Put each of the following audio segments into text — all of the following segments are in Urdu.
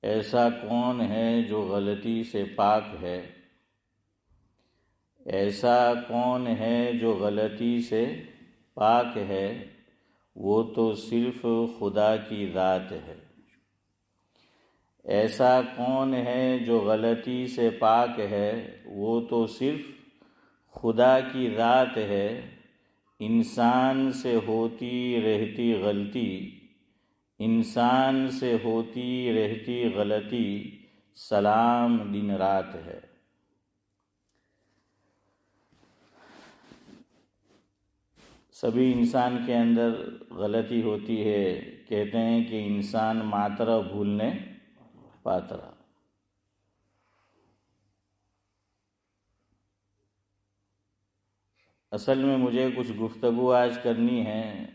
ایسا کون ہے جو غلطی سے پاک ہے؟ ایسا کون ہے جو غلطی سے پاک ہے؟ وہ تو صرف خدا کی ذات ہے۔ ایسا کون ہے جو غلطی سے پاک ہے؟ وہ تو صرف خدا کی ذات ہے۔ انسان سے ہوتی رہتی غلطی، انسان سے ہوتی رہتی غلطی، سلام دن رات ہے۔ سبھی انسان کے اندر غلطی ہوتی ہے۔ کہتے ہیں کہ انسان ماترا بھولنے پاترا۔ اصل میں مجھے کچھ گفتگو آج کرنی ہے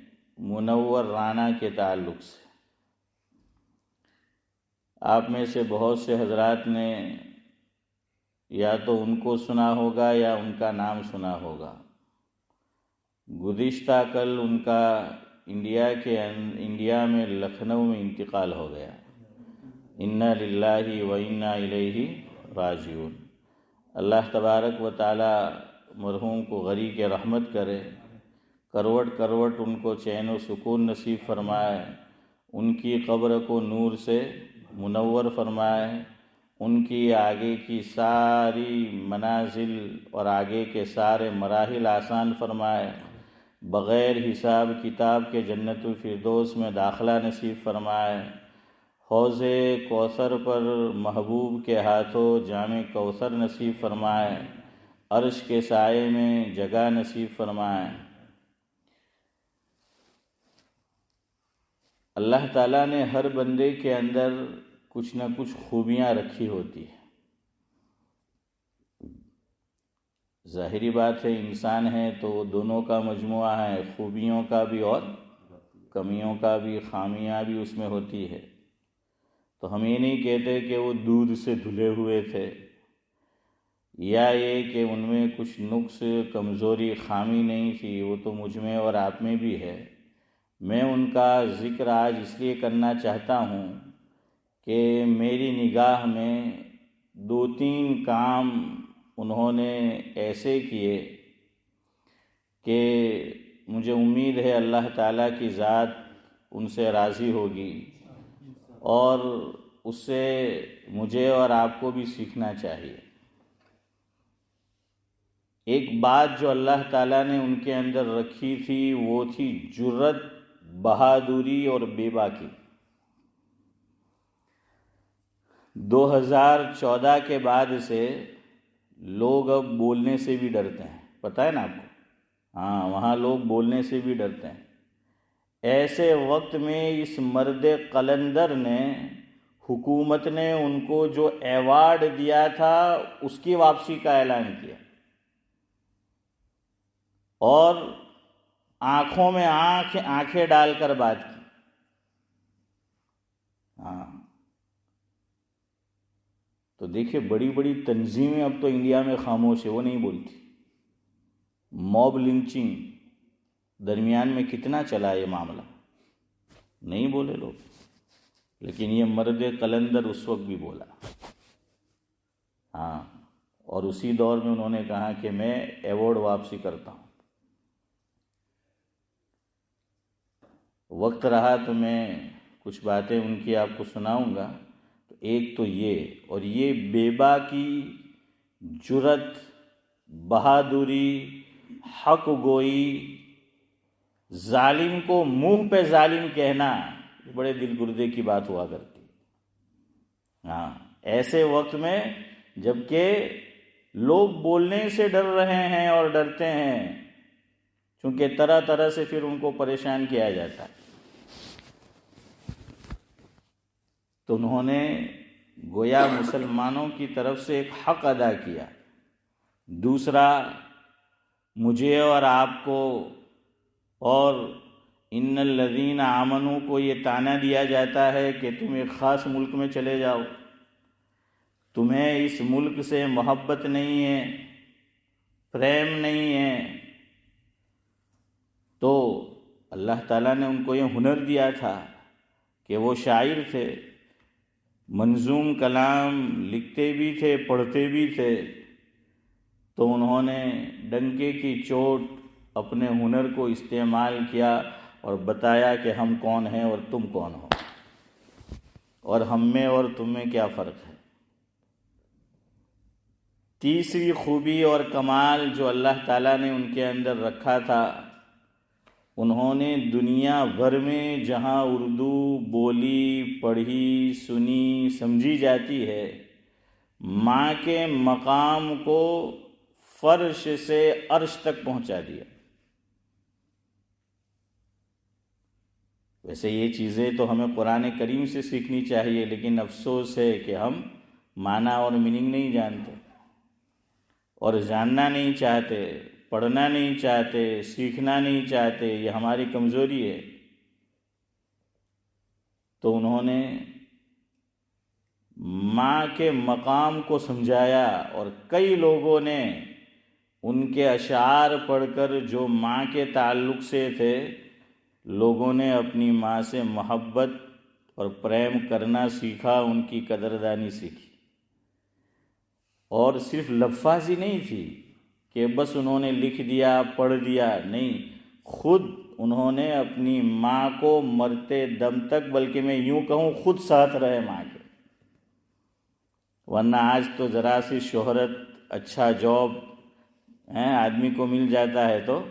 منور رانا کے تعلق سے۔ آپ میں سے بہت سے حضرات نے یا تو ان کو سنا ہوگا یا ان کا نام سنا ہوگا۔ گزشتہ کل ان کا انڈیا میں لکھنؤ میں انتقال ہو گیا۔ انا للہ و انا الیہ راجعون۔ اللہ تبارک و تعالی مرحوم کو غریق رحمت کرے، کروٹ کروٹ ان کو چین و سکون نصیب فرمائے، ان کی قبر کو نور سے منور فرمائے، ان کی آگے کی ساری منازل اور آگے کے سارے مراحل آسان فرمائے، بغیر حساب کتاب کے جنت الفردوس میں داخلہ نصیب فرمائے، حوض کوثر پر محبوب کے ہاتھوں جام کوثر نصیب فرمائے، عرش کے سائے میں جگہ نصیب فرمائے۔ اللہ تعالیٰ نے ہر بندے کے اندر کچھ نہ کچھ خوبیاں رکھی ہوتی ہیں۔ ظاہری بات ہے، انسان ہے تو دونوں کا مجموعہ ہے، خوبیوں کا بھی اور کمیوں کا بھی، خامیاں بھی اس میں ہوتی ہے۔ تو ہم یہ نہیں کہتے کہ وہ دودھ سے دھلے ہوئے تھے، یا یہ کہ ان میں کچھ نقص کمزوری خامی نہیں تھی، وہ تو مجھ میں اور آپ میں بھی ہے۔ میں ان کا ذکر آج اس لیے کرنا چاہتا ہوں کہ میری نگاہ میں دو تین کام انہوں نے ایسے کیے کہ مجھے امید ہے اللہ تعالیٰ کی ذات ان سے راضی ہوگی، اور اس سے مجھے اور آپ کو بھی سیکھنا چاہیے۔ ایک بات جو اللہ تعالیٰ نے ان کے اندر رکھی تھی وہ تھی جرأت، بہادری اور بے باکی۔ 2014 کے بعد سے لوگ اب بولنے سے بھی ڈرتے ہیں، پتہ ہے نا آپ کو؟ ہاں، وہاں لوگ بولنے سے بھی ڈرتے ہیں۔ ایسے وقت میں اس مرد قلندر نے، حکومت نے ان کو جو ایوارڈ دیا تھا اس کی واپسی کا اعلان کیا، اور آنکھوں میں آنکھیں ڈال کر بات کی۔ ہاں، تو دیکھیں بڑی بڑی تنظیمیں اب تو انڈیا میں خاموش ہے، وہ نہیں بولتی۔ موب لنچنگ درمیان میں کتنا چلا یہ معاملہ، نہیں بولے لوگ، لیکن یہ مرد قلندر اس وقت بھی بولا۔ ہاں، اور اسی دور میں انہوں نے کہا کہ میں ایوارڈ واپسی کرتا ہوں۔ وقت رہا تو میں کچھ باتیں ان کی آپ کو سناؤں گا۔ تو ایک تو یہ، اور یہ بے باکی، جرأت، بہادری، حق گوئی، ظالم کو منہ پہ ظالم کہنا، بڑے دل گردے کی بات ہوا کرتی۔ ہاں، ایسے وقت میں جبکہ لوگ بولنے سے ڈر رہے ہیں اور ڈرتے ہیں، چونکہ طرح طرح سے پھر ان کو پریشان کیا جاتا ہے، تو انہوں نے گویا مسلمانوں کی طرف سے ایک حق ادا کیا۔ دوسرا، مجھے اور آپ کو اور ان الذین آمنوا کو یہ طعنہ دیا جاتا ہے کہ تم ایک خاص ملک میں چلے جاؤ، تمہیں اس ملک سے محبت نہیں ہے، پریم نہیں ہے۔ تو اللہ تعالیٰ نے ان کو یہ ہنر دیا تھا کہ وہ شاعر تھے، منظوم کلام لکھتے بھی تھے، پڑھتے بھی تھے، تو انہوں نے ڈنکے کی چوٹ اپنے ہنر کو استعمال کیا اور بتایا کہ ہم کون ہیں اور تم کون ہو، اور ہم میں اور تم میں کیا فرق ہے۔ تیسری خوبی اور کمال جو اللہ تعالیٰ نے ان کے اندر رکھا تھا، انہوں نے دنیا بھر میں جہاں اردو بولی، پڑھی، سنی، سمجھی جاتی ہے، ماں کے مقام کو فرش سے عرش تک پہنچا دیا۔ ویسے یہ چیزیں تو ہمیں قرآن کریم سے سیکھنی چاہیے، لیکن افسوس ہے کہ ہم معنی اور میننگ نہیں جانتے اور جاننا نہیں چاہتے، پڑھنا نہیں چاہتے، سیکھنا نہیں چاہتے۔ یہ ہماری کمزوری ہے۔ تو انہوں نے ماں کے مقام کو سمجھایا، اور کئی لوگوں نے ان کے اشعار پڑھ کر جو ماں کے تعلق سے تھے، لوگوں نے اپنی ماں سے محبت اور پریم کرنا سیکھا، ان کی قدردانی سیکھی۔ اور صرف لفظی نہیں تھی کہ بس انہوں نے لکھ دیا، پڑھ دیا، نہیں، خود انہوں نے اپنی ماں کو مرتے دم تک، بلکہ میں یوں کہوں خود ساتھ رہے ماں کے۔ ورنہ آج تو ذرا سی شہرت، اچھا جاب آدمی کو مل جاتا ہے تو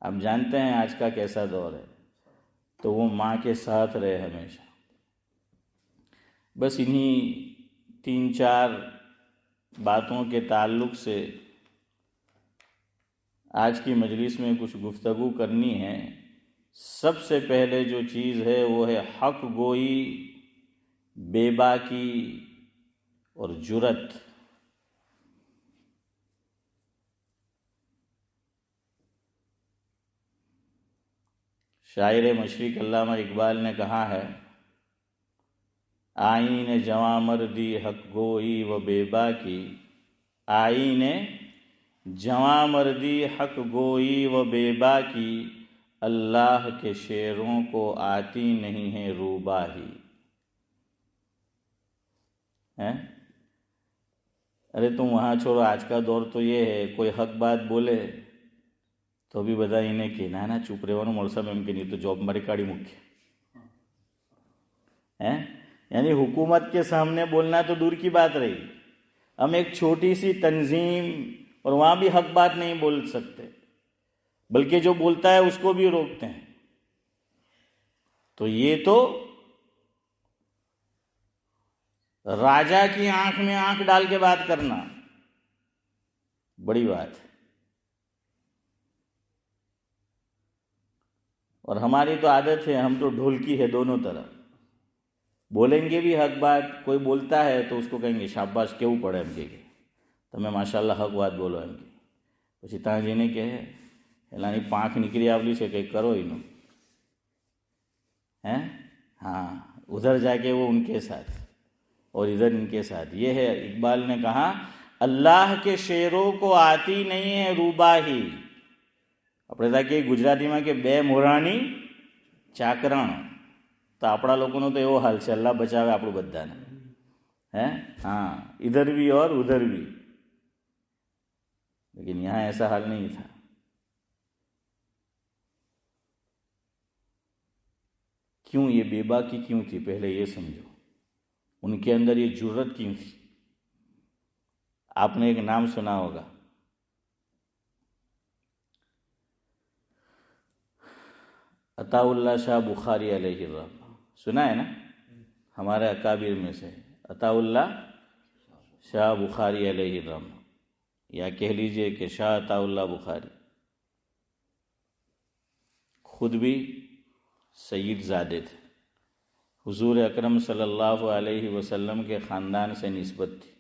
آپ جانتے ہیں آج کا کیسا دور ہے، تو وہ ماں کے ساتھ رہے ہمیشہ۔ بس انہی 3-4 باتوں کے تعلق سے آج کی مجلس میں کچھ گفتگو کرنی ہے۔ سب سے پہلے جو چیز ہے وہ ہے حق گوئی، بے باکی اور جرأت۔ شاعر مشرق علامہ اقبال نے کہا ہے، آئین جواں مردی حق گوئی و بے باکی، آئین جواں مردی حق گوئی و بے باکی، اللہ کے شیروں کو آتی نہیں ہے روباہی۔ ارے تم وہاں چھوڑو، آج کا دور تو یہ ہے کوئی حق بات بولے تو بھی بدا انہیں کہ نا چپ رہے مولسا میم کے نہیں تو جاب ماری کاڑی مکھی یعنی حکومت کے سامنے بولنا تو دور کی بات رہی، ہم ایک چھوٹی سی تنظیم اور وہاں بھی حق بات نہیں بول سکتے، بلکہ جو بولتا ہے اس کو بھی روکتے ہیں۔ تو یہ تو راجا کی آنکھ میں آنکھ ڈال کے بات کرنا بڑی بات ہے۔ اور ہماری تو عادت ہے، ہم تو ڈھولکی ہے دونوں طرف، بولیں گے بھی حق بات، کوئی بولتا ہے تو اس کو کہیں گے شاباش کیوں پڑھے ہم کے تو میں ماشاءاللہ حق بات بولو ہم کی پچھی تا جی نے کہے એલાની પાંખ નીકળી આવલી છે કંઈક કરો એનું ہاں ادھر جا کے وہ ان کے ساتھ اور ادھر ان کے ساتھ۔ یہ ہے، اقبال نے کہا اللہ کے شیروں کو آتی نہیں ہے روباہی۔ આપણે તા કે ગુજરાતીમાં કે બે મોરાણી ચાકરણ, તો આપણા લોકોનો તો એવો હાલ છે, અલ્લાહ બચાવે આપણું બધાને। ہاں ادھر بھی اور ادھر بھی، لیکن یہاں ایسا حال نہیں تھا۔ کیوں یہ بے باکی کیوں تھی؟ پہلے یہ سمجھو، ان کے اندر یہ جرأت کیوں تھی؟ آپ نے ایک نام سنا ہوگا، عطا اللہ شاہ بخاری علیہ الرحمہ، سنا ہے نا؟ ہمارے اکابر میں سے عطا اللہ شاہ بخاری علیہ الرحمہ، یا کہہ لیجئے کہ شاہ عطا اللہ بخاری، خود بھی سید زادے تھے، حضور اکرم صلی اللہ علیہ وسلم کے خاندان سے نسبت تھی۔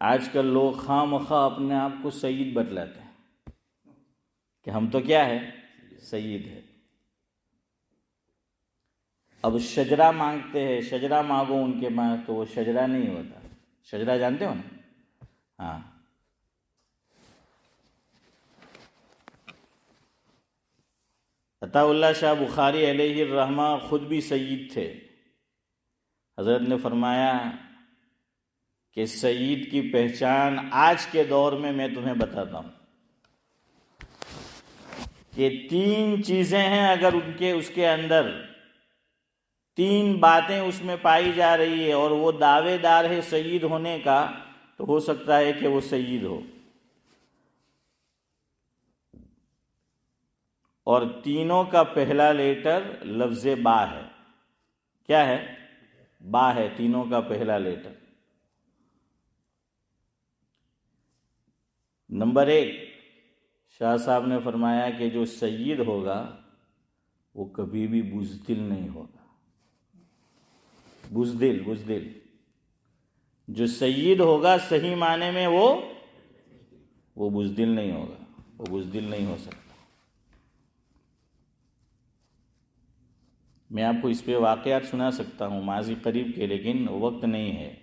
آج کل لوگ خواہ مخواہ اپنے آپ کو سید بتلاتے ہیں کہ ہم تو کیا ہے، سید ہے۔ اب شجرہ مانگتے ہیں، شجرہ مانگو ان کے پاس تو وہ شجرہ نہیں ہوتا۔ شجرہ جانتے ہو نا؟ ہاں، عطا اللہ شاہ بخاری علیہ الرحمہ خود بھی سید تھے. حضرت نے فرمایا کہ سید کی پہچان آج کے دور میں تمہیں بتاتا ہوں کہ 3 چیزیں ہیں، اگر اس کے اندر 3 باتیں اس میں پائی جا رہی ہے اور وہ دعوے دار ہے سید ہونے کا، تو ہو سکتا ہے کہ وہ سید ہو. اور تینوں کا پہلا لیٹر لفظ با ہے. کیا ہے؟ با ہے تینوں کا پہلا لیٹر. نمبر 1، شاہ صاحب نے فرمایا کہ جو سید ہوگا وہ کبھی بھی بزدل نہیں ہوگا. بزدل جو سید ہوگا صحیح معنی میں وہ بزدل نہیں ہوگا، وہ بزدل نہیں ہو سکتا. میں آپ کو اس پہ واقعات سنا سکتا ہوں ماضی قریب کے، لیکن وقت نہیں ہے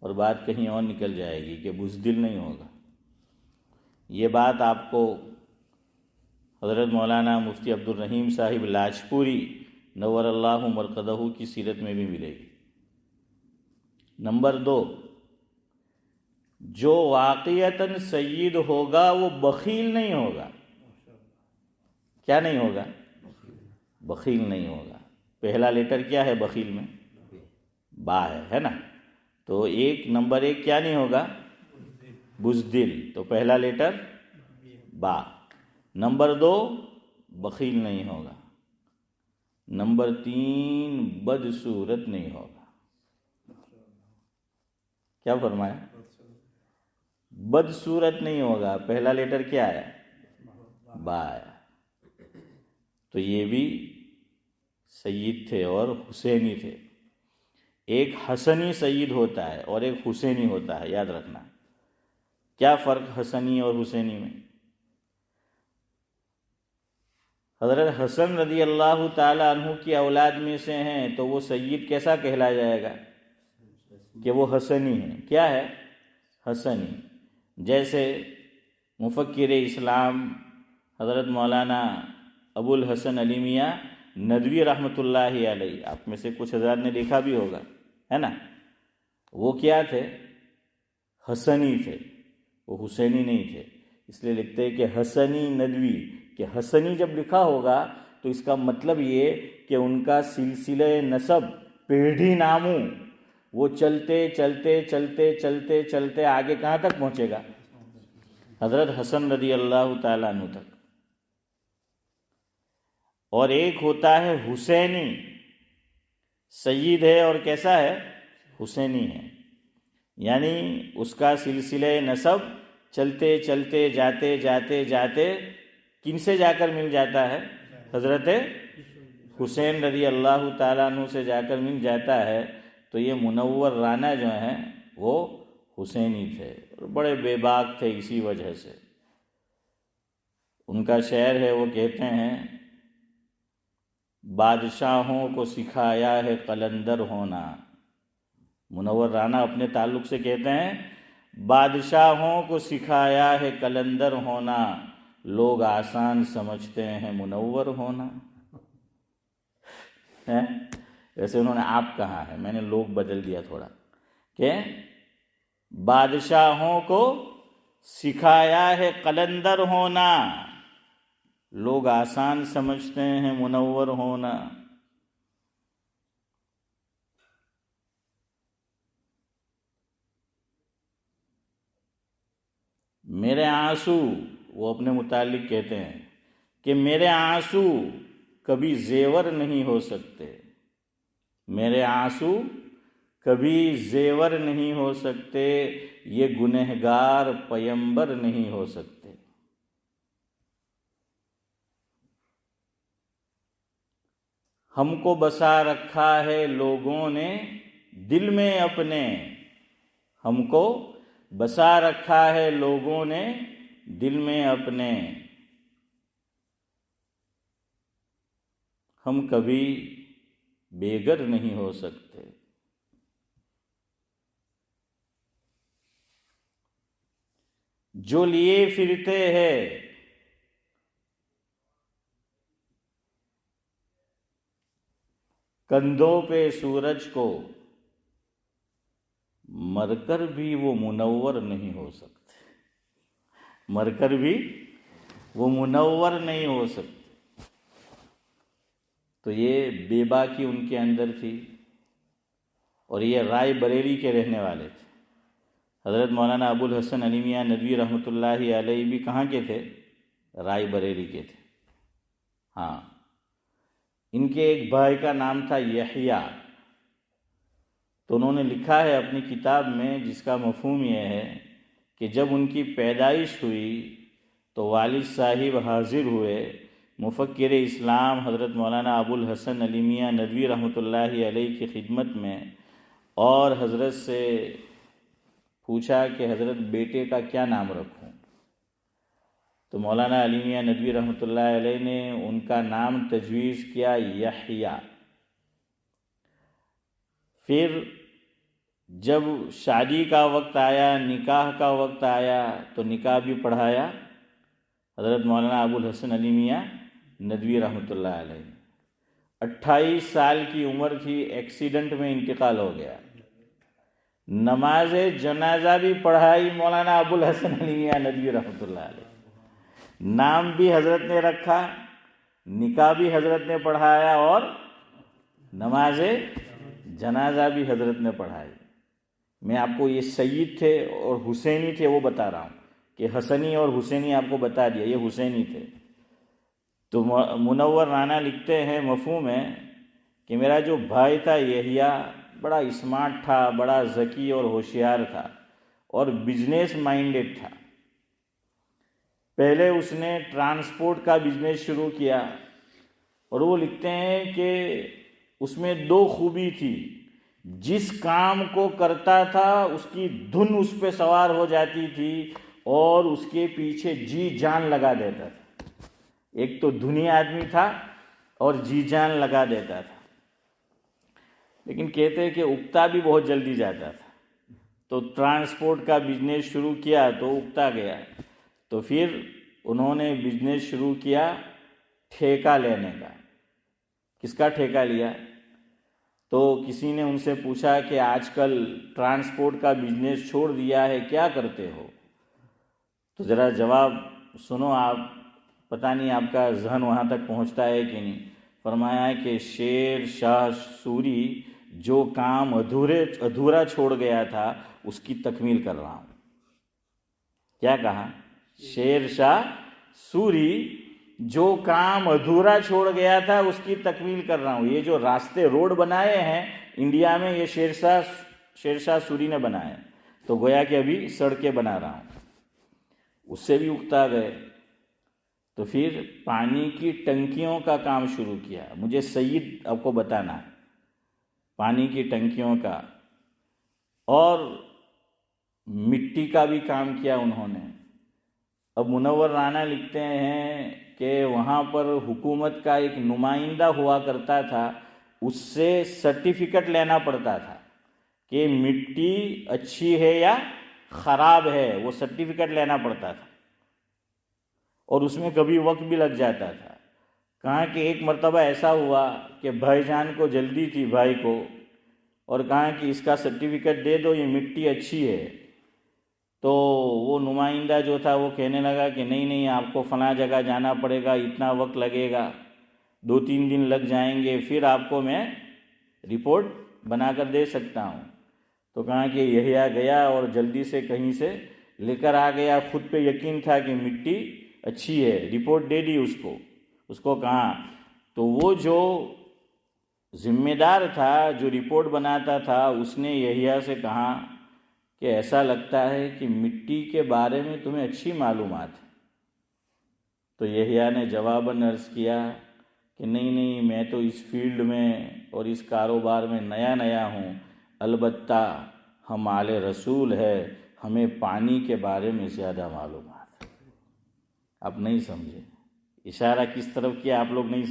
اور بات کہیں اور نکل جائے گی کہ بزدل نہیں ہوگا. یہ بات آپ کو حضرت مولانا مفتی عبد الرحیم صاحب لاجپوری نور اللہ مرقدہ کی سیرت میں بھی ملے گی. نمبر 2، جو واقعتاً سید ہوگا وہ بخیل نہیں ہوگا. کیا نہیں ہوگا؟ بخیل نہیں ہوگا. پہلا لیٹر کیا ہے بخیل میں؟ با ہے نا. تو نمبر 1 کیا نہیں ہوگا؟ بزدل. تو پہلا لیٹر با. نمبر 2، بخیل نہیں ہوگا. نمبر 3، بدصورت نہیں ہوگا. کیا فرمایا؟ بدصورت نہیں ہوگا. پہلا لیٹر کیا ہے؟ با ہے. تو یہ بھی سید تھے اور حسینی تھے. ایک حسنی سید ہوتا ہے اور ایک حسینی ہوتا ہے، یاد رکھنا. کیا فرق حسنی اور حسینی میں؟ حضرت حسن رضی اللہ تعالی عنہ کی اولاد میں سے ہیں تو وہ سید کیسا کہلایا جائے گا؟ کہ وہ حسنی ہے. کیا ہے؟ حسنی. جیسے مفکر اسلام حضرت مولانا ابو الحسن علی میاں ندوی رحمۃ اللہ علیہ، آپ میں سے کچھ حضرات نے دیکھا بھی ہوگا، ہے نا. وہ کیا تھے؟ حسنی تھے، وہ حسینی نہیں تھے. اس لیے لکھتے ہیں کہ حسنی ندوی، کہ حسنی جب لکھا ہوگا تو اس کا مطلب یہ کہ ان کا سلسلہ نسب، پیڑھی ناموں، وہ چلتے چلتے چلتے چلتے چلتے آگے کہاں تک پہنچے گا؟ حضرت حسن رضی اللہ تعالیٰ عنہ تک. اور ایک ہوتا ہے حسینی، سید ہے اور کیسا ہے؟ حسینی ہے. یعنی اس کا سلسلہ نسب چلتے چلتے جاتے جاتے جاتے کن سے جا کر مل جاتا ہے؟ حضرت حسین رضی اللہ تعالیٰ عنہ سے جا کر مل جاتا ہے. تو یہ منور رانا جو ہیں وہ حسینی تھے اور بڑے بے باک تھے. اسی وجہ سے ان کا شعر ہے، وہ کہتے ہیں بادشاہوں کو سکھایا ہے قلندر ہونا. منور رانا اپنے تعلق سے کہتے ہیں بادشاہوں کو سکھایا ہے قلندر ہونا، لوگ آسان سمجھتے ہیں منور ہونا. ویسے انہوں نے آپ کہا ہے، میں نے لوگ بدل دیا تھوڑا، کہ بادشاہوں کو سکھایا ہے قلندر ہونا، لوگ آسان سمجھتے ہیں منور ہونا. میرے آنسو، وہ اپنے متعلق کہتے ہیں کہ میرے آنسو کبھی زیور نہیں ہو سکتے. میرے آنسو کبھی زیور نہیں ہو سکتے، یہ گنہگار پیمبر نہیں ہو سکتے. ہم کو بسا رکھا ہے لوگوں نے دل میں اپنے، ہم کو بسا رکھا ہے لوگوں نے دل میں اپنے، ہم کبھی بے گھر نہیں ہو سکتے. جو لیے پھرتے ہیں کندھوں پہ سورج کو مر کر بھی وہ منور نہیں ہو سکتے، مر کر بھی وہ منور نہیں ہو سکتے۔ تو یہ بے باکی ان کے اندر تھی، اور یہ رائے بریلی کے رہنے والے تھے۔ حضرت مولانا ابو الحسن علی میاں ندوی رحمۃ اللہ علیہ بھی کہاں کے تھے؟ رائے بریلی کے تھے۔ ہاں، ان کے ایک بھائی کا نام تھا یحییٰ، تو انہوں نے لکھا ہے اپنی کتاب میں، جس کا مفہوم یہ ہے کہ جب ان کی پیدائش ہوئی تو والد صاحب حاضر ہوئے مفکر اسلام حضرت مولانا ابو الحسن علی میاں ندوی رحمۃ اللہ علیہ کی خدمت میں، اور حضرت سے پوچھا کہ حضرت بیٹے کا کیا نام رکھوں؟ تو مولانا علی میاں ندوی رحمۃ اللہ علیہ نے ان کا نام تجویز کیا یحییٰ۔ پھر جب شادی کا وقت آیا، نکاح کا وقت آیا، تو نکاح بھی پڑھایا حضرت مولانا ابو الحسن علی میاں ندوی رحمۃ اللہ علیہ۔ 28 سال کی عمر تھی، ایکسیڈنٹ میں انتقال ہو گیا۔ نماز جنازہ بھی پڑھائی مولانا ابو الحسن علی میاں ندوی رحمۃ اللہ علیہ، نام بھی حضرت نے رکھا، نکاح بھی حضرت نے پڑھایا، اور نماز جنازہ بھی حضرت نے پڑھائی۔ میں آپ کو یہ سید تھے اور حسینی تھے وہ بتا رہا ہوں، کہ حسنی اور حسینی آپ کو بتا دیا، یہ حسینی تھے۔ تو منور رانا لکھتے ہیں مفہوم ہے کہ میرا جو بھائی تھا یحییٰ بڑا اسمارٹ تھا، بڑا ذکی اور ہوشیار تھا، اور بزنس مائنڈڈ تھا۔ پہلے اس نے ٹرانسپورٹ کا بزنس شروع کیا، اور وہ لکھتے ہیں کہ اس میں 2 خوبی تھی، جس کام کو کرتا تھا اس کی دھن اس پہ سوار ہو جاتی تھی، اور اس کے پیچھے جی جان لگا دیتا تھا۔ ایک تو دھنی آدمی تھا اور جی جان لگا دیتا تھا، لیکن کہتے ہیں کہ اگتا بھی بہت جلدی جاتا تھا۔ تو ٹرانسپورٹ کا بزنس شروع کیا تو اگتا گیا، تو پھر انہوں نے بزنس شروع کیا ٹھیکہ لینے کا۔ کس کا ٹھیکہ لیا؟ تو کسی نے ان سے پوچھا کہ آج کل ٹرانسپورٹ کا بزنس چھوڑ دیا ہے، کیا کرتے ہو؟ تو ذرا جواب سنو آپ، پتہ نہیں آپ کا ذہن وہاں تک پہنچتا ہے کہ نہیں۔ فرمایا ہے کہ شیر شاہ سوری جو کام ادھورا چھوڑ گیا تھا اس کی تکمیل کر رہا ہوں۔ کیا کہا؟ شیر شاہ سوری جو کام ادھورا چھوڑ گیا تھا اس کی تکمیل کر رہا ہوں۔ یہ جو راستے روڈ بنائے ہیں انڈیا میں، یہ شیر شاہ سوری نے بنائے، تو گویا کہ ابھی سڑکیں بنا رہا ہوں۔ اس سے بھی اکتا گئے، تو پھر پانی کی ٹنکیوں کا کام شروع کیا۔ مجھے سید آپ کو بتانا ہے، پانی کی ٹنکیوں کا، اور مٹی کا بھی کام کیا انہوں نے۔ اب منور رانا لکھتے ہیں کہ وہاں پر حکومت کا ایک نمائندہ ہوا کرتا تھا، اس سے سرٹیفکیٹ لینا پڑتا تھا کہ مٹی اچھی ہے یا خراب ہے، وہ سرٹیفکیٹ لینا پڑتا تھا، اور اس میں کبھی وقت بھی لگ جاتا تھا۔ کہا کہ ایک مرتبہ ایسا ہوا کہ بھائی جان کو جلدی تھی، بھائی کو، اور کہا کہ اس کا سرٹیفکیٹ دے دو، یہ مٹی اچھی ہے۔ تو وہ نمائندہ جو تھا وہ کہنے لگا کہ نہیں آپ کو فلاں جگہ جانا پڑے گا، اتنا وقت لگے گا، 2-3 دن لگ جائیں گے، پھر آپ کو میں رپورٹ بنا کر دے سکتا ہوں۔ تو کہا کہ یحییٰ گیا اور جلدی سے کہیں سے لے کر آ گیا، خود پہ یقین تھا کہ مٹی اچھی ہے، رپورٹ دے دی اس کو کہا۔ تو وہ جو ذمہ دار تھا جو رپورٹ بناتا تھا، اس نے یحییٰ سے کہا کہ ایسا لگتا ہے کہ مٹی کے بارے میں تمہیں اچھی معلومات ہے۔ تو یحییٰ نے جواباً عرض کیا کہ نہیں میں تو اس فیلڈ میں اور اس کاروبار میں نیا ہوں، البتہ ہم آل رسول ہے، ہمیں پانی کے بارے میں زیادہ معلومات ہے۔ آپ نہیں سمجھے اشارہ کس طرف کیا؟ آپ لوگ نہیں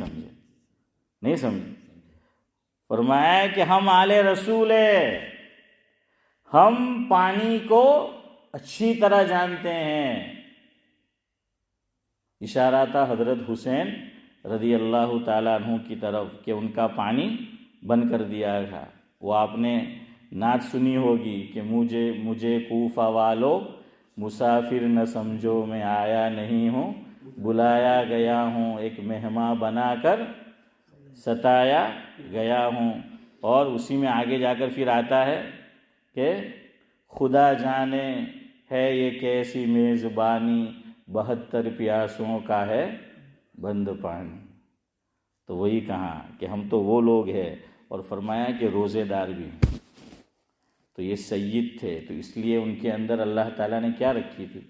سمجھے۔ فرمایا کہ ہم آل رسول ہے، ہم پانی کو اچھی طرح جانتے ہیں۔ اشارہ تھا حضرت حسین رضی اللہ تعالیٰ عنہ کی طرف کہ ان کا پانی بند کر دیا تھا۔ وہ آپ نے نعت سنی ہوگی کہ مجھے کوفہ والو مسافر نہ سمجھو، میں آیا نہیں ہوں بلایا گیا ہوں، ایک مہمان بنا کر ستایا گیا ہوں۔ اور اسی میں آگے جا کر پھر آتا ہے کہ خدا جانے ہے یہ کیسی میزبانی، 72 پیاسوں کا ہے بند پانی۔ تو وہی کہا کہ ہم تو وہ لوگ ہیں، اور فرمایا کہ روزے دار بھی ہیں۔ تو یہ سید تھے، تو اس لیے ان کے اندر اللہ تعالیٰ نے کیا رکھی تھی؟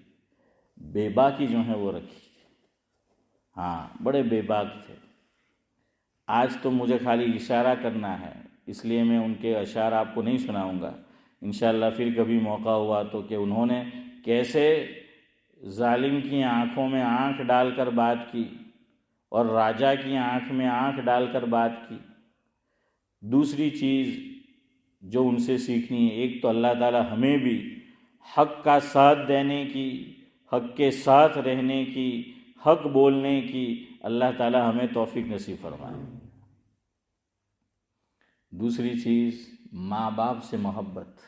بے باکی جو ہے وہ رکھی تھی۔ ہاں، بڑے بے باک تھے۔ آج تو مجھے خالی اشارہ کرنا ہے، اس لیے میں ان کے اشعار آپ کو نہیں سناؤں گا، انشاءاللہ پھر کبھی موقع ہوا تو، کہ انہوں نے کیسے ظالم کی آنکھوں میں آنکھ ڈال کر بات کی اور راجا کی آنکھ میں آنکھ ڈال کر بات کی۔ دوسری چیز جو ان سے سیکھنی ہے، ایک تو اللہ تعالیٰ ہمیں بھی حق کا ساتھ دینے کی، حق کے ساتھ رہنے کی، حق بولنے کی اللہ تعالیٰ ہمیں توفیق نصیب فرمائے۔ دوسری چیز ماں باپ سے محبت،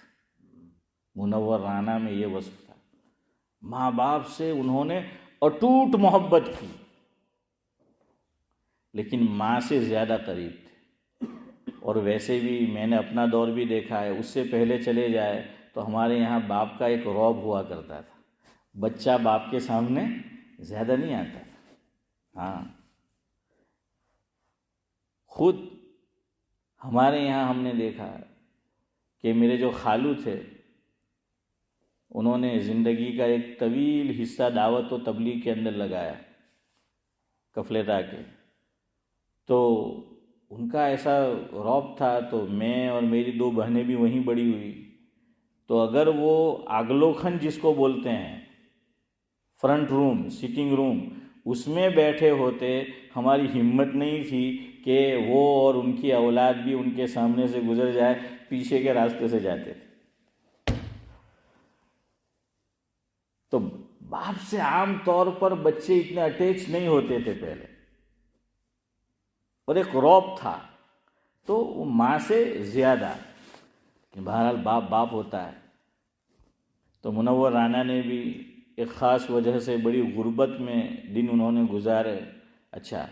منور رانا میں یہ وصف تھا، ماں باپ سے انہوں نے اٹوٹ محبت کی، لیکن ماں سے زیادہ قریب تھے۔ اور ویسے بھی میں نے اپنا دور بھی دیکھا ہے، اس سے پہلے چلے جائے تو ہمارے یہاں باپ کا ایک رعب ہوا کرتا تھا، بچہ باپ کے سامنے زیادہ نہیں آتا تھا۔ ہاں، خود ہمارے یہاں ہم نے دیکھا کہ میرے جو خالو تھے، انہوں نے زندگی کا ایک طویل حصہ دعوت و تبلیغ کے اندر لگایا کفلتا کے، تو ان کا ایسا رعب تھا، تو میں اور میری 2 بہنیں بھی وہیں بڑی ہوئی، تو اگر وہ آگلوکھن جس کو بولتے ہیں، فرنٹ روم، سٹنگ روم، اس میں بیٹھے ہوتے، ہماری ہمت نہیں تھی کہ وہ اور ان کی اولاد بھی ان کے سامنے سے گزر جائے، پیچھے کے راستے سے جاتے تھے۔ تو باپ سے عام طور پر بچے اتنے اٹیچ نہیں ہوتے تھے پہلے، اور ایک رعب تھا، تو وہ ماں سے زیادہ، کہ بہرحال باپ باپ ہوتا ہے۔ تو منور رانا نے بھی ایک خاص وجہ سے بڑی غربت میں دن انہوں نے گزارے۔ اچھا،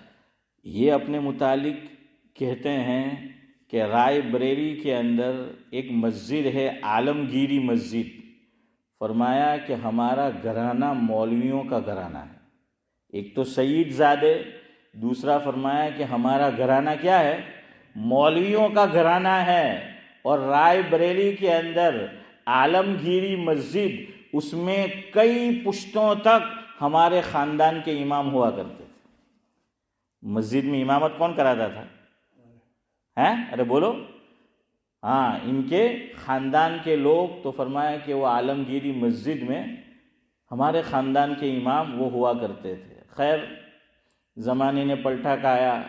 یہ اپنے متعلق کہتے ہیں کہ رائے بریلی کے اندر ایک مسجد ہے، عالمگیری مسجد، فرمایا کہ ہمارا گھرانہ مولویوں کا گھرانہ ہے۔ ایک تو سید زادے، دوسرا فرمایا کہ ہمارا گھرانہ کیا ہے؟ مولویوں کا گھرانہ ہے۔ اور رائے بریلی کے اندر عالمگیری مسجد، اس میں کئی پشتوں تک ہمارے خاندان کے امام ہوا کرتے تھے۔ مسجد میں امامت کون کراتا تھا؟ ارے بولو۔ ہاں، ان کے خاندان کے لوگ، تو فرمایا کہ وہ عالمگیری مسجد میں ہمارے خاندان کے امام وہ ہوا کرتے تھے۔ خیر، زمانے نے پلٹا کھایا،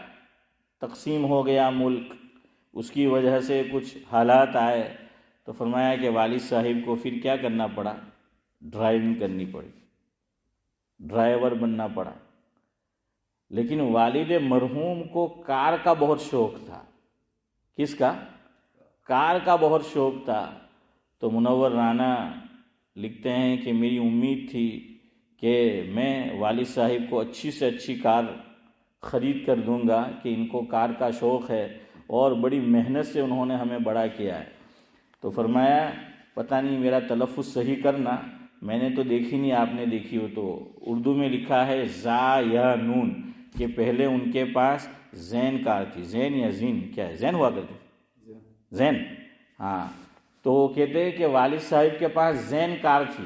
تقسیم ہو گیا ملک، اس کی وجہ سے کچھ حالات آئے، تو فرمایا کہ والد صاحب کو پھر کیا کرنا پڑا؟ ڈرائیونگ کرنی پڑی، ڈرائیور بننا پڑا۔ لیکن والد مرحوم کو کار کا بہت شوق تھا۔ کس کا؟ کار کا بہت شوق تھا۔ تو منور رانا لکھتے ہیں کہ میری امید تھی کہ میں والد صاحب کو اچھی سے اچھی کار خرید کر دوں گا، کہ ان کو کار کا شوق ہے، اور بڑی محنت سے انہوں نے ہمیں بڑا کیا ہے۔ تو فرمایا، پتہ نہیں میرا تلفظ صحیح کرنا، میں نے تو دیکھی نہیں، آپ نے دیکھی ہو تو، اردو میں لکھا ہے زا یا نون، کہ پہلے ان کے پاس زین کار تھی، زین یا زین، کیا ہے، زین ہوا کرتی، زین، ہاں۔ تو وہ کہتے ہیں کہ والد صاحب کے پاس زین کار تھی۔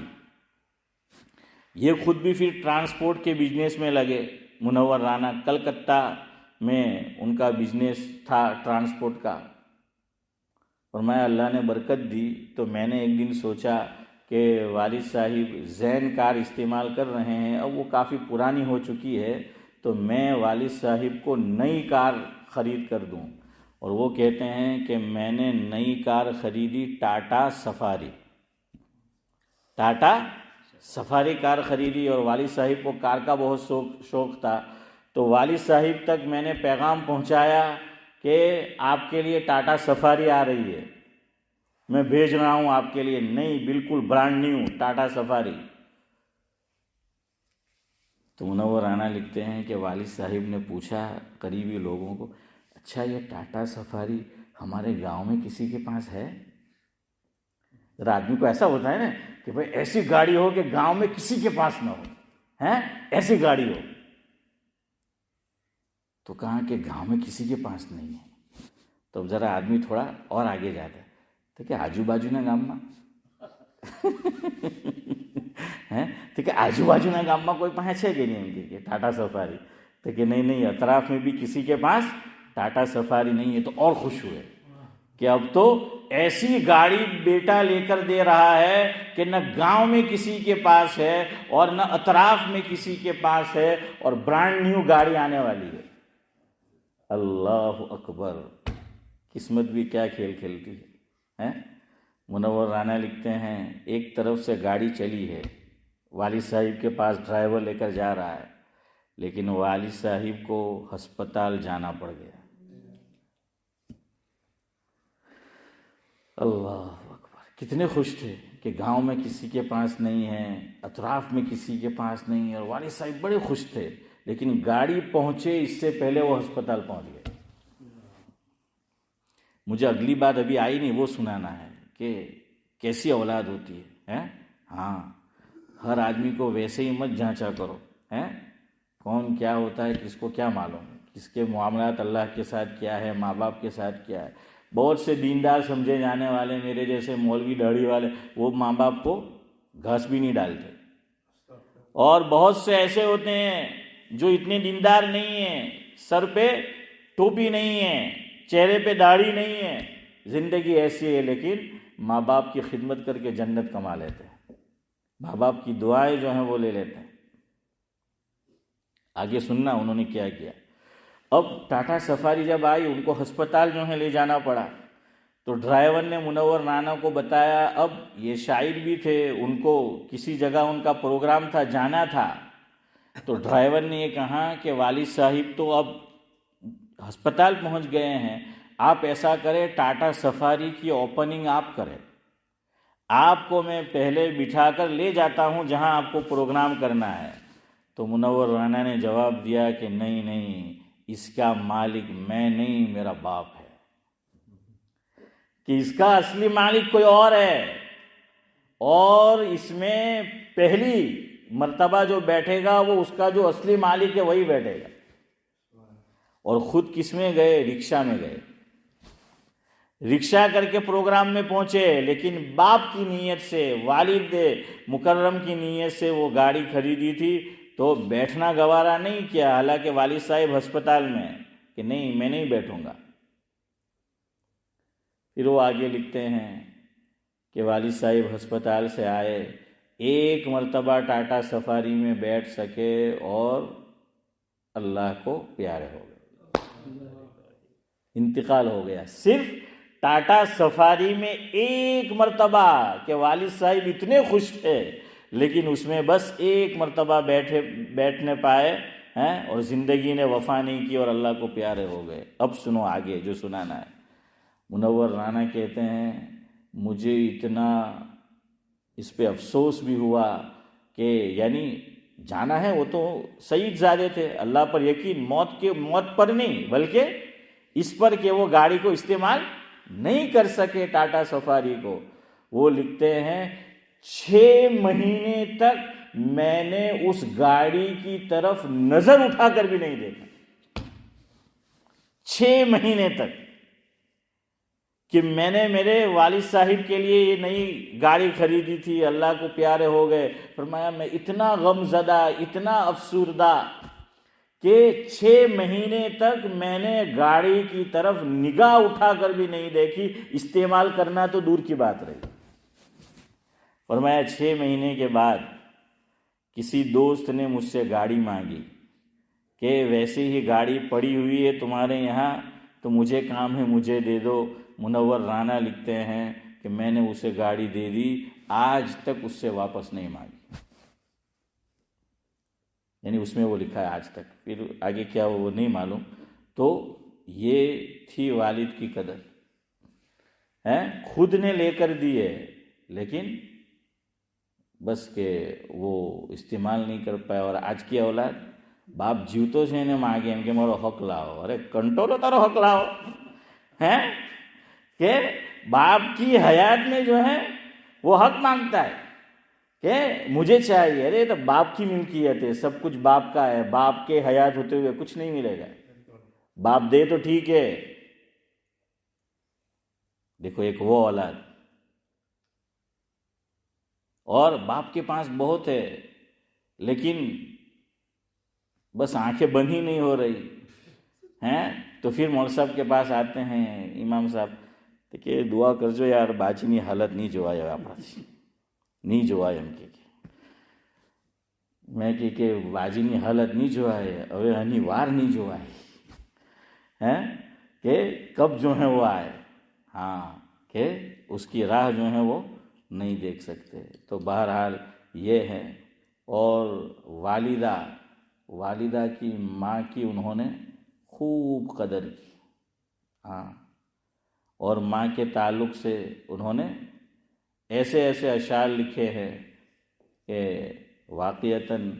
یہ خود بھی پھر ٹرانسپورٹ کے بزنس میں لگے، منور رانا، کلکتہ میں ان کا بزنس تھا ٹرانسپورٹ کا۔ فرمایا اللہ نے برکت دی، تو میں نے ایک دن سوچا کہ والد صاحب زین کار استعمال کر رہے ہیں، اب وہ کافی پرانی ہو چکی ہے، تو میں والد صاحب کو نئی کار خرید کر دوں۔ اور وہ کہتے ہیں کہ میں نے نئی کار خریدی، ٹاٹا سفاری، ٹاٹا سفاری کار خریدی، اور والد صاحب کو کار کا بہت شوق تھا۔ تو والد صاحب تک میں نے پیغام پہنچایا کہ کہ آپ کے لیے ٹاٹا سفاری آ رہی ہے، میں بھیج رہا ہوں آپ کے لیے، نہیں بالکل برانڈ نیو ٹاٹا سفاری. تو منور رانا لکھتے ہیں کہ والد صاحب نے پوچھا قریبی لوگوں کو، اچھا یہ ٹاٹا سفاری ہمارے گاؤں میں کسی کے پاس ہے؟ ذرا آدمی کو ایسا ہوتا ہے نا کہ بھائی ایسی گاڑی ہو کہ گاؤں میں کسی کے پاس نہ ہو، ہیں ایسی گاڑی ہو. تو کہا کہ گاؤں میں کسی کے پاس نہیں ہے. تو ذرا آدمی تھوڑا اور آگے جاتا ہے تو کہ آجو باجوના ગામમાં تو کہ آجو باجوના ગામમાં کوئی پاس ہے کہ نہیں کہ ٹاٹا سفاری؟ تو کہ نہیں اطراف میں بھی کسی کے پاس ٹاٹا سفاری نہیں ہے. تو اور خوش ہوئے کہ اب تو ایسی گاڑی بیٹا لے کر دے رہا ہے کہ نہ گاؤں میں کسی کے پاس ہے اور نہ اطراف میں کسی کے پاس ہے، اور برانڈ نیو گاڑی آنے والی ہے. اللہ اکبر، قسمت بھی کیا کھیل کھیلتی ہے. منور رانا لکھتے ہیں ایک طرف سے گاڑی چلی ہے، والد صاحب کے پاس ڈرائیور لے کر جا رہا ہے، لیکن والد صاحب کو ہسپتال جانا پڑ گیا. اللہ اکبر، کتنے خوش تھے کہ گاؤں میں کسی کے پاس نہیں ہے، اطراف میں کسی کے پاس نہیں ہے، اور والد صاحب بڑے خوش تھے. لیکن گاڑی پہنچے اس سے پہلے وہ ہسپتال پہنچ گئے. مجھے اگلی بات ابھی آئی نہیں، وہ سنانا ہے کہ کیسی اولاد ہوتی ہے. ہاں، ہر آدمی کو ویسے ہی مت جانچا کرو، کون کیا ہوتا ہے کس کو کیا معلوم، کس کے معاملات اللہ کے ساتھ کیا ہے، ماں باپ کے ساتھ کیا ہے. بہت سے دیندار سمجھے جانے والے میرے جیسے مولوی داڑھی والے، وہ ماں باپ کو گھاس بھی نہیں ڈالتے. اور بہت سے ایسے ہوتے ہیں جو اتنے دیندار نہیں ہیں، سر پہ ٹوپی نہیں ہے، چہرے پہ داڑھی نہیں ہے، زندگی ایسی ہے، لیکن ماں باپ کی خدمت کر کے جنت کما لیتے ہیں، ماں باپ کی دعائیں جو ہیں وہ لے لیتے ہیں. آگے سننا انہوں نے کیا کیا. اب ٹاٹا سفاری جب آئی، ان کو ہسپتال جو ہے لے جانا پڑا. تو ڈرائیور نے منور رانا کو بتایا، اب یہ شاعر بھی تھے، ان کو کسی جگہ ان کا پروگرام تھا، جانا تھا. تو ڈرائیور نے یہ کہا کہ والد صاحب تو اب ہسپتال پہنچ گئے ہیں، آپ ایسا کریں ٹاٹا سفاری کی اوپننگ آپ کریں، آپ کو میں پہلے بٹھا کر لے جاتا ہوں جہاں آپ کو پروگرام کرنا ہے. تو منور رانا نے جواب دیا کہ نہیں، اس کا مالک میں نہیں، میرا باپ ہے، کہ اس کا اصلی مالک کوئی اور ہے، اور اس میں پہلی مرتبہ جو بیٹھے گا وہ اس کا جو اصلی مالک ہے وہی بیٹھے گا. اور خود کس میں گئے؟ رکشا میں گئے، رکشا کر کے پروگرام میں پہنچے. لیکن باپ کی نیت سے، والد مکرم کی نیت سے وہ گاڑی خریدی تھی، تو بیٹھنا گوارا نہیں کیا، حالانکہ والد صاحب ہسپتال میں کہ نہیں میں نہیں بیٹھوں گا. پھر وہ آگے لکھتے ہیں کہ والد صاحب ہسپتال سے آئے، ایک مرتبہ ٹاٹا سفاری میں بیٹھ سکے اور اللہ کو پیارے ہو گئے، انتقال ہو گیا. صرف ٹاٹا سفاری میں ایک مرتبہ کہ والد صاحب اتنے خوش تھے، لیکن اس میں بس ایک مرتبہ بیٹھنے پائے اور زندگی نے وفا نہیں کی اور اللہ کو پیارے ہو گئے. اب سنو آگے جو سنانا ہے. منور رانا کہتے ہیں مجھے اتنا اس پہ افسوس بھی ہوا کہ یعنی جانا ہے، وہ تو سعید زادے تھے، اللہ پر یقین، موت پر نہیں بلکہ اس پر کہ وہ گاڑی کو استعمال نہیں کر سکے ٹاٹا سفاری کو. وہ لکھتے ہیں 6 مہینے تک میں نے اس گاڑی کی طرف نظر اٹھا کر بھی نہیں دیکھا. 6 مہینے تک کہ میں نے میرے والد صاحب کے لیے یہ نئی گاڑی خریدی تھی، اللہ کو پیارے ہو گئے. فرمایا میں اتنا غم زدہ، اتنا افسردہ کہ 6 مہینے تک میں نے گاڑی کی طرف نگاہ اٹھا کر بھی نہیں دیکھی، استعمال کرنا تو دور کی بات رہی. فرمایا 6 مہینے کے بعد کسی دوست نے مجھ سے گاڑی مانگی کہ ویسے ہی گاڑی پڑی ہوئی ہے تمہارے یہاں، تو مجھے کام ہے مجھے دے دو. منور رانا لکھتے ہیں کہ میں نے اسے گاڑی دے دی، آج تک اس سے واپس نہیں مانگی. یعنی اس میں وہ لکھا ہے آج تک، پھر آگے کیا وہ نہیں معلوم. تو یہ تھی والد کی قدر ہے، خود نے لے کر دیے لیکن بس کہ وہ استعمال نہیں کر پائے. اور آج کی اولاد باپ جیوتو سے نے مانگے ان کے مارو حق لاؤ. ارے کنٹرول تارو حق لاؤ ہے کہ باپ کی حیات میں جو ہے وہ حق مانگتا ہے کہ مجھے چاہیے. ارے تو باپ کی ملکیت ہے، سب کچھ باپ کا ہے. باپ کے حیات ہوتے ہوئے کچھ نہیں ملے گا. باپ دے تو ٹھیک ہے. دیکھو ایک وہ اولاد، اور باپ کے پاس بہت ہے لیکن بس آنکھیں بند ہی نہیں ہو رہی ہیں. تو پھر مول صاحب کے پاس آتے ہیں، امام صاحب کہ دعا کرجو یار باچینی حالت نہیں જોવાય આપણાથી નહીં જોવાય. એમ કે મેં કે બાજીની હાલત નહીં જોવાય, હવે આની વાર નહીં જોવાય ہیں کہ کب جو ہے وہ آئے. ہاں کہ اس کی راہ جو ہے وہ نہیں دیکھ سکتے. تو بہرحال یہ ہے. اور والدہ کی، ماں کی انہوں نے خوب قدر کی. ہاں، اور ماں کے تعلق سے انہوں نے ایسے ایسے اشعار لکھے ہیں کہ واقعتاً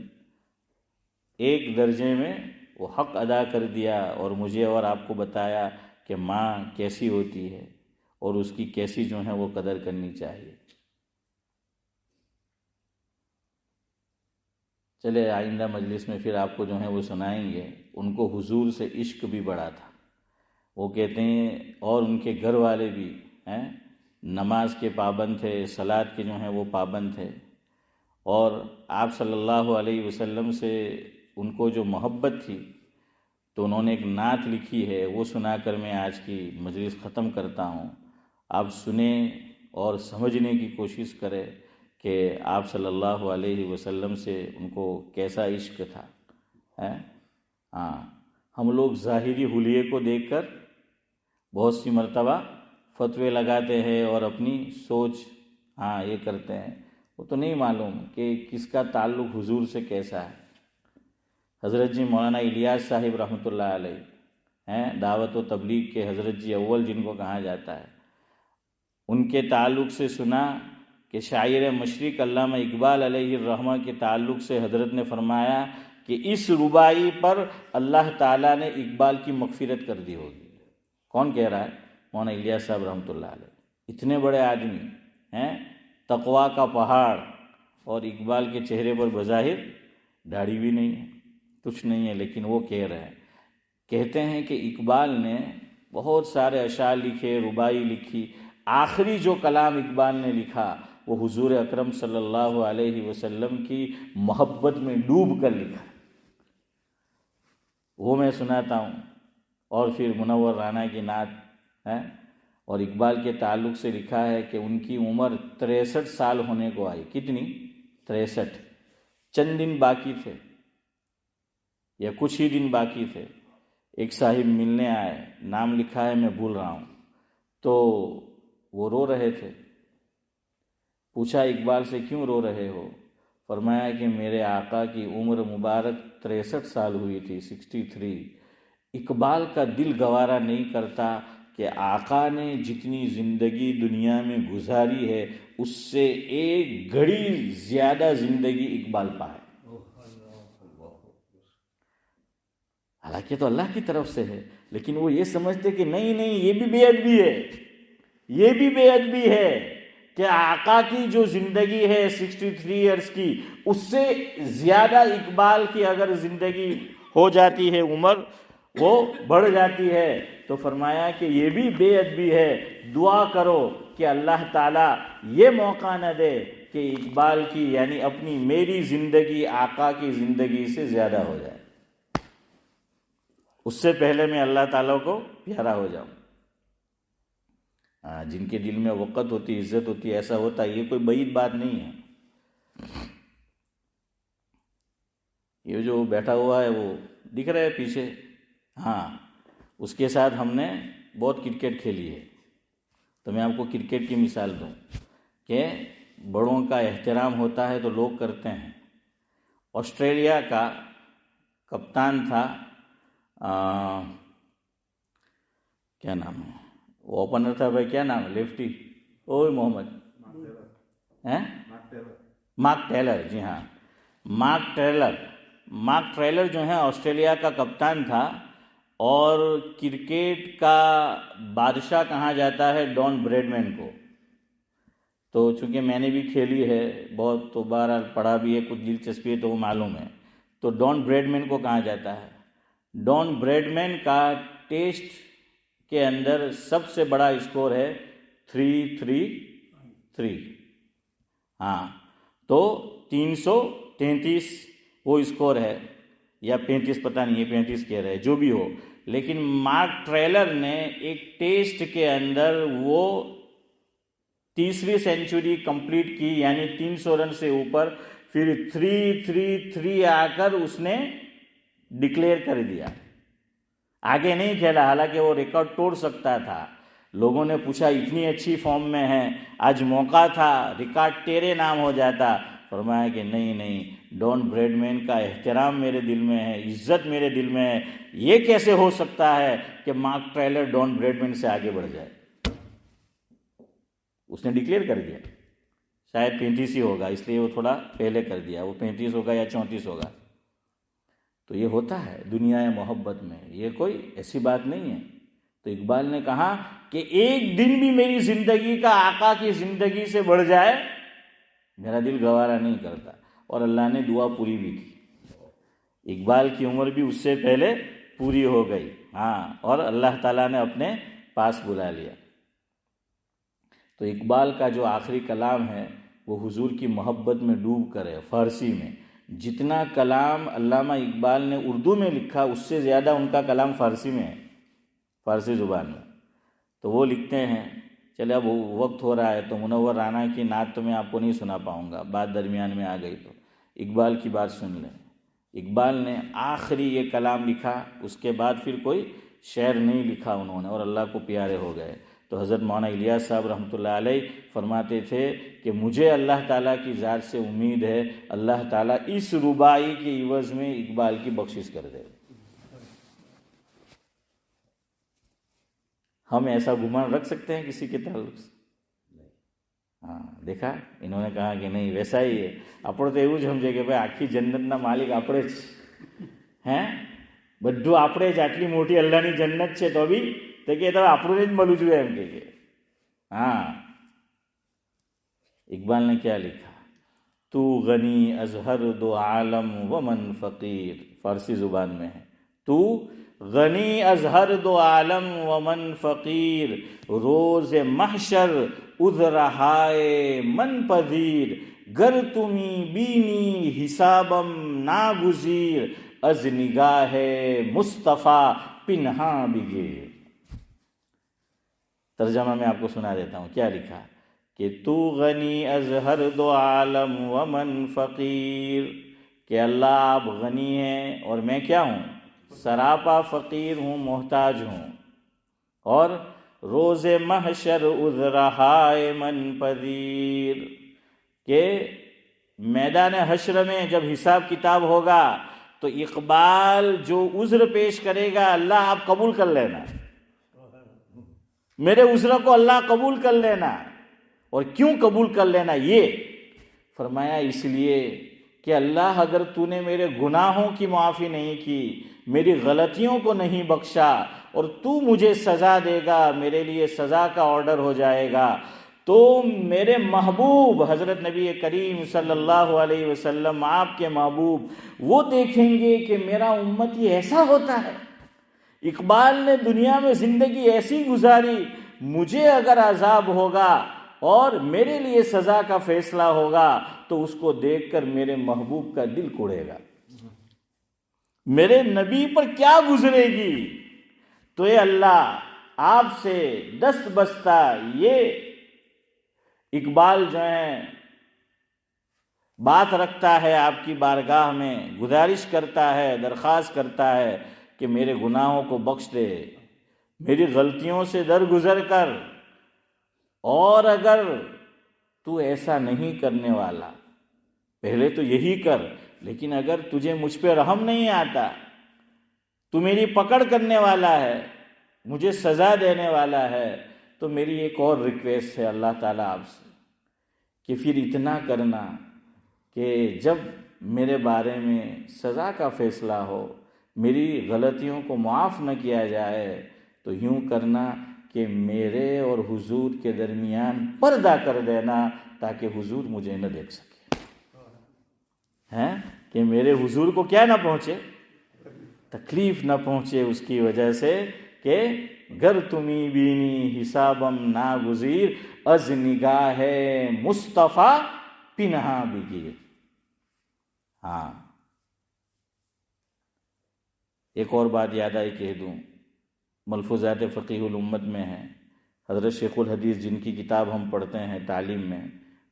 ایک درجے میں وہ حق ادا کر دیا اور مجھے اور آپ کو بتایا کہ ماں کیسی ہوتی ہے اور اس کی کیسی جو ہے وہ قدر کرنی چاہیے. چلے آئندہ مجلس میں پھر آپ کو جو ہے وہ سنائیں گے. ان کو حضور سے عشق بھی بڑا تھا. وہ کہتے ہیں اور ان کے گھر والے بھی ہیں نماز کے پابند تھے، صلاۃ کے جو ہیں وہ پابند تھے. اور آپ صلی اللہ علیہ وسلم سے ان کو جو محبت تھی تو انہوں نے ایک نعت لکھی ہے، وہ سنا کر میں آج کی مجلس ختم کرتا ہوں. آپ سنیں اور سمجھنے کی کوشش کریں کہ آپ صلی اللہ علیہ وسلم سے ان کو کیسا عشق تھا. ہاں، ہم لوگ ظاہری حلیے کو دیکھ کر بہت سی مرتبہ فتوے لگاتے ہیں اور اپنی سوچ یہ کرتے ہیں. وہ تو نہیں معلوم کہ کس کا تعلق حضور سے کیسا ہے. حضرت جی مولانا الیاس صاحب رحمۃ اللہ علیہ ہیں، دعوت و تبلیغ کے حضرت جی اول جن کو کہا جاتا ہے، ان کے تعلق سے سنا کہ شاعر مشرق علامہ اقبال علیہ الرحمہ کے تعلق سے حضرت نے فرمایا کہ اس ربائی پر اللہ تعالیٰ نے اقبال کی مغفرت کر دی ہوگی. کون کہہ رہا ہے؟ مولانا الیاس صاحب رحمۃ اللہ علیہ. اتنے بڑے آدمی ہیں، تقویٰ کا پہاڑ، اور اقبال کے چہرے پر بظاہر داڑھی بھی نہیں ہے، کچھ نہیں ہے، لیکن وہ کہہ رہے ہیں. کہتے ہیں کہ اقبال نے بہت سارے اشعار لکھے، ربائی لکھی. آخری جو کلام اقبال نے لکھا وہ حضور اکرم صلی اللہ علیہ وسلم کی محبت میں ڈوب کر لکھا. وہ میں سناتا ہوں. اور پھر منور رانا کی نعت ہے، اور اقبال کے تعلق سے لکھا ہے کہ ان کی عمر 63 سال ہونے کو آئی. کتنی؟ 63. چند دن باقی تھے یا کچھ ہی دن باقی تھے. ایک صاحب ملنے آئے، نام لکھا ہے میں بھول رہا ہوں، تو وہ رو رہے تھے. پوچھا اقبال سے کیوں رو رہے ہو؟ فرمایا کہ میرے آقا کی عمر مبارک 63 سال ہوئی تھی، 63. اقبال کا دل گوارا نہیں کرتا کہ آقا نے جتنی زندگی دنیا میں گزاری ہے اس سے ایک گھڑی زیادہ زندگی اقبال پائے. حالانکہ تو اللہ کی طرف سے ہے، لیکن وہ یہ سمجھتے کہ نہیں یہ بھی بے ادبی ہے، یہ بھی بے ادبی ہے کہ آقا کی جو زندگی ہے 63 ایئرس کی، اس سے زیادہ اقبال کی اگر زندگی ہو جاتی ہے، عمر وہ بڑھ جاتی ہے، تو فرمایا کہ یہ بھی بے ادبی ہے. دعا کرو کہ اللہ تعالیٰ یہ موقع نہ دے کہ اقبال کی یعنی اپنی میری زندگی آقا کی زندگی سے زیادہ ہو جائے. اس سے پہلے میں اللہ تعالیٰ کو پیارا ہو جاؤں. جن کے دل میں وقت ہوتی، عزت ہوتی، ایسا ہوتا. یہ کوئی بعید بات نہیں ہے. یہ جو بیٹھا ہوا ہے وہ دکھ رہا ہے پیچھے، اس کے ساتھ ہم نے بہت کرکٹ کھیلی ہے. تو میں آپ کو کرکٹ کی مثال دوں کہ بڑوں کا احترام ہوتا ہے تو لوگ کرتے ہیں. آسٹریلیا کا کپتان تھا کیا نام ہے وہ اوپنر تھا بھائی، کیا نام ہے لیفٹی؟ اوے محمد مارک ٹیلر، جی ہاں مارک ٹیلر جو ہے آسٹریلیا کا کپتان تھا، اور کرکٹ کا بادشاہ کہا جاتا ہے ڈان بریڈمین کو. تو چونکہ میں نے بھی کھیلی ہے بہت، تو بہرحال پڑھا بھی ہے، کچھ دلچسپی ہے تو وہ معلوم ہے. تو ڈان بریڈمین کو کہا جاتا ہے. ڈان بریڈمین کا ٹیسٹ کے اندر سب سے بڑا اسکور ہے 333. ہاں، تو 333 وہ اسکور ہے، یا 35 پتہ نہیں ہے، 35 کہہ رہے جو بھی ہو. لیکن مارک ٹریلر نے ایک ٹیسٹ کے اندر وہ تیسری سینچری کمپلیٹ کی، یعنی 300 رن سے اوپر، پھر 333 آ کر اس نے ڈکلیئر کر دیا. آگے نہیں کھیلا، حالانکہ وہ ریکارڈ توڑ سکتا تھا. لوگوں نے پوچھا اتنی اچھی فارم میں ہے، آج موقع تھا ریکارڈ تیرے نام ہو جاتا. فرمایا کہ نہیں، ڈان بریڈمین کا احترام میرے دل میں ہے، عزت میرے دل میں ہے. یہ کیسے ہو سکتا ہے کہ مارک ٹریلر ڈان بریڈمین سے آگے بڑھ جائے؟ اس نے ڈکلیئر کر دیا. شاید 35 ہی ہوگا، اس لیے وہ تھوڑا پہلے کر دیا، وہ 35 ہوگا یا 34 ہوگا. تو یہ ہوتا ہے دنیا محبت میں، یہ کوئی ایسی بات نہیں ہے. تو اقبال نے کہا کہ ایک دن بھی میری زندگی کا آقا کی زندگی سے بڑھ جائے میرا دل گوارا نہیں کرتا. اور اللہ نے دعا پوری بھی کی. اقبال کی عمر بھی اس سے پہلے پوری ہو گئی. ہاں، اور اللہ تعالیٰ نے اپنے پاس بلا لیا. تو اقبال کا جو آخری کلام ہے وہ حضور کی محبت میں ڈوب کر ہے. فارسی میں جتنا کلام علامہ اقبال نے اردو میں لکھا، اس سے زیادہ ان کا کلام فارسی میں ہے، فارسی زبان میں. تو وہ لکھتے ہیں، چلے اب وقت ہو رہا ہے تو منور رانا کی نعت تو میں آپ کو نہیں سنا پاؤں گا، بات درمیان میں آ گئی تو اقبال کی بات سن لیں. اقبال نے آخری یہ کلام لکھا، اس کے بعد پھر کوئی شعر نہیں لکھا انہوں نے، اور اللہ کو پیارے ہو گئے. تو حضرت مولانا الیاس صاحب رحمۃ اللہ علیہ فرماتے تھے کہ مجھے اللہ تعالیٰ کی ذات سے امید ہے اللہ تعالیٰ اس ربائی کے عوض میں اقبال کی بخشش کر دے. ہم ایسا گمان رکھ سکتے ہیں کسی کے تعلق سے؟ ہاں، دیکھا انہوں نے کہا کہ نہیں ویسا ہی ہے. આપણે તો એવું જ સમજે કે ભાઈ આખી જન્નતના માલિક આપણે જ હે, બધું આપણે જ, આટલી મોટી અલ્લાહની જન્નત છે તો બી તો કે તો આપણને જ મળવું જોઈએ એમ કે. ہاں، اقبال نے کیا لکھا؟ تو غنی از ہر دو عالم ومن فقیر، فارسی زبان میں ہے. تو غنی از ہر دو عالم ومن فقیر، روز محشر عذرہائے من پذیر، گر تمی بینی حسابم ناگزیر، از نگاہ مصطفیٰ پنہاں بگیر. ترجمہ میں آپ کو سنا دیتا ہوں کیا لکھا کہ تو غنی از ہر دو عالم ومن فقیر، کہ اللہ آپ غنی ہیں اور میں کیا ہوں؟ سراپا فقیر ہوں، محتاج ہوں. اور روز محشر عذرہائے من پذیر، کہ میدان حشر میں جب حساب کتاب ہوگا تو اقبال جو عذر پیش کرے گا اللہ آپ قبول کر لینا، میرے عذر کو اللہ قبول کر لینا. اور کیوں قبول کر لینا؟ یہ فرمایا اس لیے کہ اللہ اگر تو نے میرے گناہوں کی معافی نہیں کی، میری غلطیوں کو نہیں بخشا، اور تو مجھے سزا دے گا، میرے لیے سزا کا آرڈر ہو جائے گا، تو میرے محبوب حضرت نبی کریم صلی اللہ علیہ وسلم، آپ کے محبوب، وہ دیکھیں گے کہ میرا امتی ایسا ہوتا ہے. اقبال نے دنیا میں زندگی ایسی گزاری، مجھے اگر عذاب ہوگا اور میرے لیے سزا کا فیصلہ ہوگا تو اس کو دیکھ کر میرے محبوب کا دل کوڑے گا، میرے نبی پر کیا گزرے گی. تو اے اللہ، آپ سے دست بستہ یہ اقبال جو ہے بات رکھتا ہے آپ کی بارگاہ میں، گزارش کرتا ہے، درخواست کرتا ہے کہ میرے گناہوں کو بخش دے، میری غلطیوں سے درگزر کر. اور اگر تو ایسا نہیں کرنے والا، پہلے تو یہی کر، لیکن اگر تجھے مجھ پہ رحم نہیں آتا، تو میری پکڑ کرنے والا ہے، مجھے سزا دینے والا ہے، تو میری ایک اور ریکویسٹ ہے اللہ تعالیٰ آپ سے کہ پھر اتنا کرنا کہ جب میرے بارے میں سزا کا فیصلہ ہو، میری غلطیوں کو معاف نہ کیا جائے، تو یوں کرنا کہ میرے اور حضور کے درمیان پردہ کر دینا تاکہ حضور مجھے نہ دیکھ سکے، ہیں کہ میرے حضور کو کیا نہ پہنچے، تکلیف نہ پہنچے، اس کی وجہ سے کہ گر تمی بینی حسابم ناگزیر از نگاہ مصطفیٰ پنہا بگیر۔ ہاں ایک اور بات یاد آئی کہہ دوں، ملفوظات فقیہ الامت میں ہیں، حضرت شیخ الحدیث جن کی کتاب ہم پڑھتے ہیں تعلیم میں،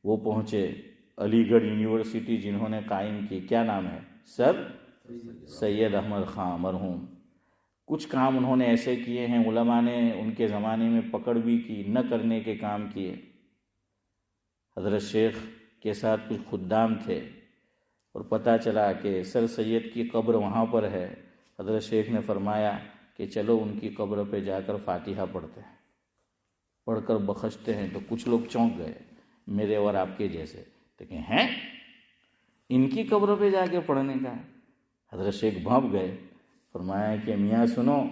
وہ پہنچے علی گڑھ یونیورسٹی جنہوں نے قائم کی، کیا نام ہے، سر سید احمد خان مرحوم۔ کچھ کام انہوں نے ایسے کیے ہیں، علماء نے ان کے زمانے میں پکڑ بھی کی، نہ کرنے کے کام کیے۔ حضرت شیخ کے ساتھ کچھ خدام تھے اور پتہ چلا کہ سر سید کی قبر وہاں پر ہے، حضرت شیخ نے فرمایا کہ چلو ان کی قبر پہ جا کر فاتحہ پڑھتے ہیں، پڑھ کر بخشتے ہیں۔ تو کچھ لوگ چونک گئے، میرے اور آپ کے جیسے، تو کہ ہیں ان کی قبر پہ جا کے پڑھنے کا؟ حضرت شیخ بھونپ گئے، فرمایا کہ میاں سنو،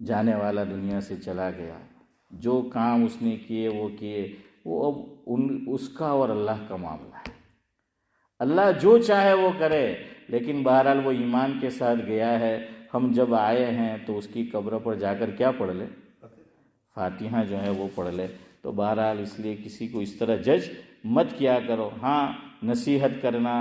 جانے والا دنیا سے چلا گیا، جو کام اس نے کیے وہ کیے، وہ اب اس کا اور اللہ کا معاملہ ہے، اللہ جو چاہے وہ کرے، لیکن بہرحال وہ ایمان کے ساتھ گیا ہے۔ ہم جب آئے ہیں تو اس کی قبر پر جا کر کیا پڑھ لے، فاتحہ جو ہے وہ پڑھ لے۔ تو بہرحال اس لیے کسی کو اس طرح جج مت کیا کرو، ہاں نصیحت کرنا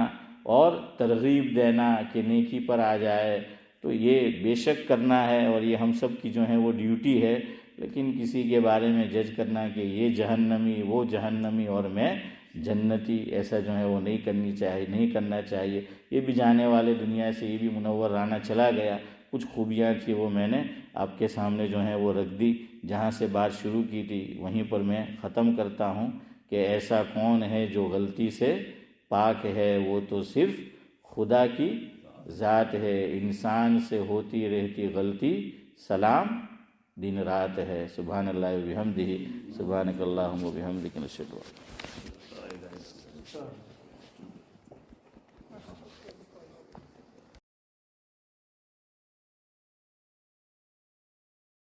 اور ترغیب دینا کہ نیکی پر آ جائے تو یہ بے شک کرنا ہے، اور یہ ہم سب کی جو ہے وہ ڈیوٹی ہے، لیکن کسی کے بارے میں جج کرنا کہ یہ جہنمی وہ جہنمی اور میں جنتی، ایسا جو ہے وہ نہیں کرنا چاہیے۔ یہ بھی جانے والے دنیا سے، یہ بھی منور رانا چلا گیا، کچھ خوبیاں تھی وہ میں نے آپ کے سامنے جو ہے وہ رکھ دی۔ جہاں سے بات شروع کی تھی وہیں پر میں ختم کرتا ہوں کہ ایسا کون ہے جو غلطی سے پاک ہے، وہ تو صرف خدا کی ذات ہے، انسان سے ہوتی رہتی غلطی سلام دن رات ہے۔ سبحان اللہ و بحمدہ، سبحانک اللہم و بحمدک، نشہد ان لا الہ الا انت۔